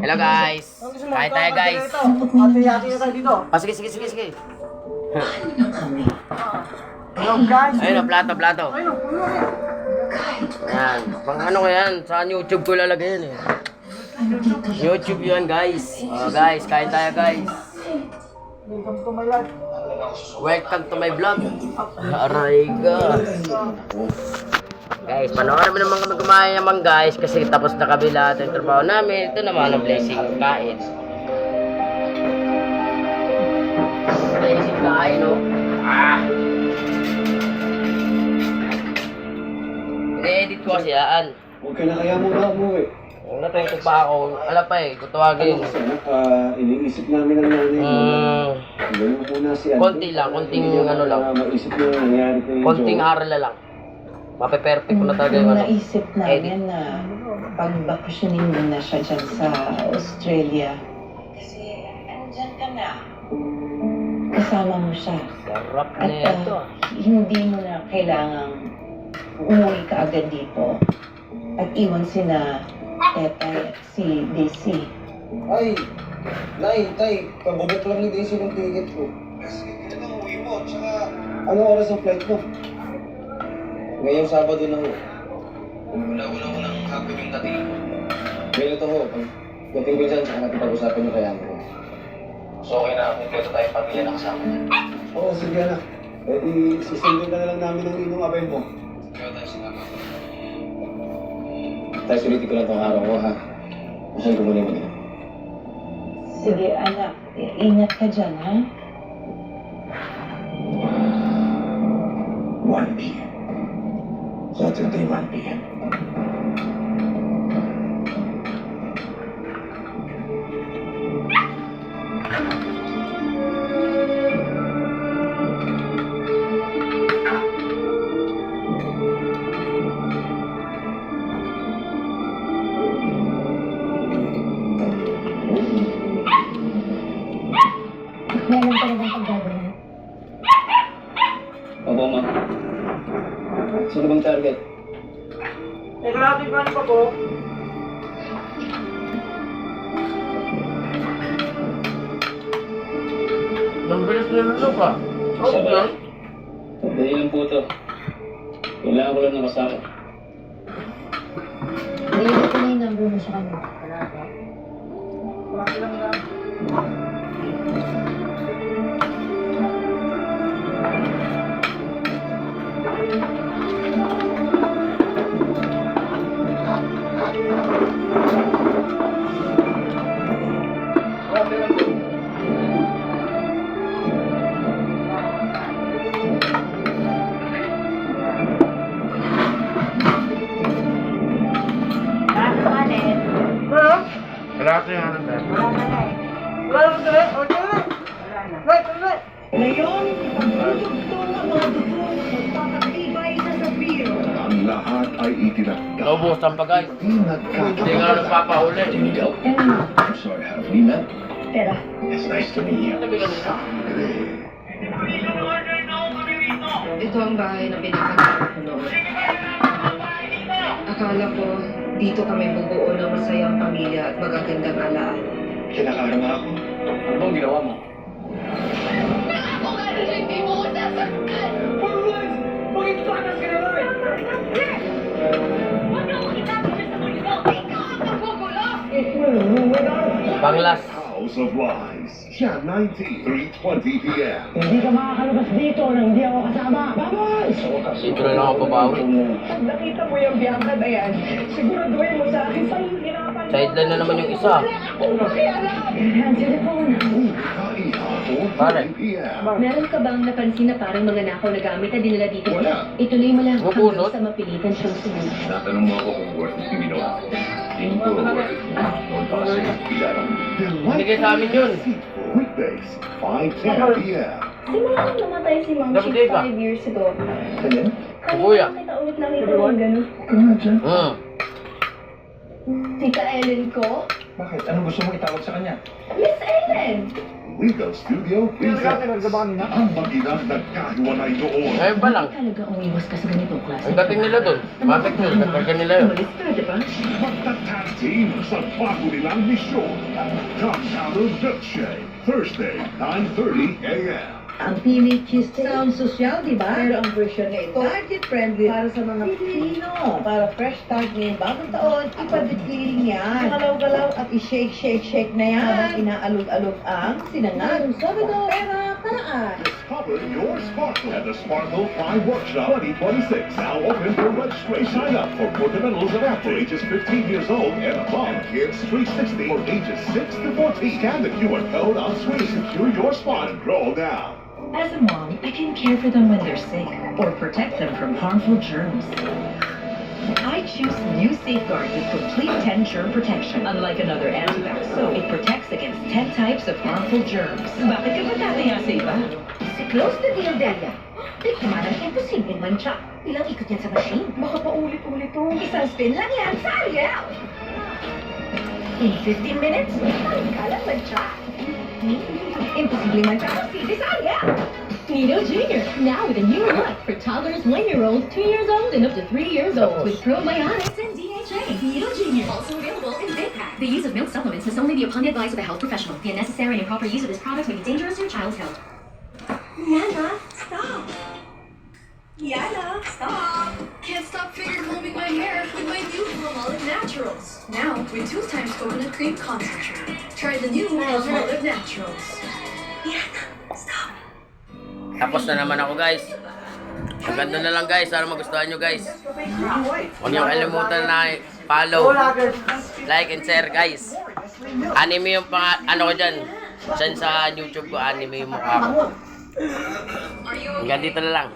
Hello guys. Kain tayo guys. Hati-hati na tayo dito. Sige. Hello guys. Ayun o, plato. Ayun, puno eh. Yan. Pang ano ko yan, sa YouTube ko lalagay yan eh. YouTube yan guys. Guys, kain tayo guys. Welcome to my life. Welcome to my vlog. Aray ka. Guys, panoorin mo naman kami kumain naman guys kasi tapos na kabila ito yung trabaho namin. Ito naman ang blessing kain. Blessing kain no. I-edit ko kasi yan. Huwag ka na kaya muna umuwi. Wala tayong pa ako. Alam pa eh, kutawagin. Kasi iniisip namin ang nanay mo. Ganun muna si Ate. Konti lang, konting ano lang. Maisip mo yung nangyari kay Konting Joe. aral na lang. Mape-perfect ko na talaga yung ano. Naisip namin na pagbakasyonin mo na siya dyan sa Australia. Kasi andyan ka na. Kasama mo siya. Sarap At na ito. hindi mo na kailangang umuwi ka agad dito. At iwan sina Tetay at si Daisy. Ay, Nay, Tay, pababot lang ni Daisy ng ticket ko. Sige, ito na uwi mo. Tsaka, anong oras ang flight mo? Ngayong Sabado na ho. Wala ko nang hapon yung dating. Ganito ho, pag dating ko dyan, saka natin pag-usapan yung kaya mo. So okay na, kompleto tayong pamilya na kasama niya. Oo, sige anak. Eh, isisundin ka na lang namin ng inong abay mo. Kaya tayo sinama. Tayo sulitin ko lang tong araw ko ha. Masyal ko muna yung mag-ina. Sige anak, ingat ka dyan ha. 1 p.m. Saturday, 1 p.m. Meron ka na bang paggagawin? Opo, ma. Sino bang target? Teka natin pa pa po. Nang bilis na nito pa. Sabay. Dahil lang po ito. Kailangan ko lang ng kasama. Nilagay ko na yung number mo sa kanya. Wala silang lang. Wala ko yung ano na. Wala lang sila. Tuloy. Ngayon, ito na mga dugo, magpapatibay sa Zafiro. Ang lahat ay itinakda. Naubos ang pagay. Hindi nga nagpapauli. I'm sorry, have we met? Pera. It's nice to meet you. Sabi ka nila. Ito ang bahay na pinapagawa ko noon. Akala ko, dito kami bubuo ng masayang pamilya at magagandang alaala. Kinakarama ako. Ano bang ginawa mo? Panglas. House of Lies. Siya, 3:20 p.m. Hindi ka makakalabas dito nang hindi ako kasama. Vamos! Dito na lang ako pabawi. Pag nakita mo yung biyangka na yan, siguraduhin mo sa akin sa hirapan. Sideline na naman yung isa. Answer the phone. Kahihapon, Pare. 9 p.m. Meron ka bang napansin na parang mga nakaw na gamit na dinala dito? Wala. Ituloy mo lang Mabunot? hanggang sa mapilitan siyang sumunod. Natanong mo ako kung worth it yung ginawa ko. Hindi ko worth it. Noon pa kasi, bilarang. Binigay sa amin yun. Weekdays, 5:10 p.m. Simula nung namatay si Ma'am Dapat Chief ka. 5 years ago. Alin? Kuya. Kita ulit nakita ng gano'n. Kaya dyan. Tita Ellen ko? Bakit? Ano gusto mo itawag sa kanya? Miss Ellen! Regal Studio presents ang mag-inang nagkahiwalay noon. Ngayon pa lang. Talaga umiwas ka sa ganitong klase. Ang dating nila dun. Matik nyo, nagkarga nila yun. Umalis ka, di ba? Magta-tag team sa bago nilang misyon. Compounded Milkshake, Thursday, 9:30 a.m. Ang Pili Cheese sounds social, di ba? Pero ang version na ito, budget-friendly para sa mga Pilipino. Para fresh start ngayong bagong taon, ipadikling yan. Galaw-galaw at i-shake na yan. Habang inaalog-alog ang sinangag. Sabado, pera, paraan. Discover your sparkle at the Sparkle Prime Workshop 2026. Now open for registration. Sign up for fundamentals of after ages 15 years old and above. And kids 360 for ages 6 to 14. Scan the QR code on screen. Secure your spot and grow now. As a mom, I can care for them when they're sick or protect them from harmful germs. I choose new Safeguard with complete 10 germ protection. Unlike another antibac soap, it protects against 10 types of harmful germs. Bakit ka ba tataya sa iba? Si Close the Deal, Delia. Biktima ng imposibleng mancha. Ilang ikot yan sa machine. Baka paulit-ulit to. Isang spin lang yan sa Ariel. In 15 minutes, kalang mancha. Imposibleng mancha sa City sa Ariel. Nido Jr. Now with a new look for toddlers 1-year-old, 2 years old, and up to 3 years old with probiotics and DHA. Nido Jr. Also available in big pack. The use of milk supplements must only be upon the advice of a health professional. The unnecessary and improper use of this product may be dangerous to your child's health. Yana, stop! Yana, stop! Can't stop finger combing my hair with my new Palmolive Naturals. Now with 2 times coconut cream concentrate. Try the new Palmolive Naturals. Yana, stop! Tapos na naman ako guys. Hanggang doon na lang guys. Sana magustuhan nyo guys. Huwag nyo kalimutan na follow, like, and share guys. Anime yung ano ko dyan. Dyan sa YouTube ko, anime yung mukha ko. Hanggang dito na lang.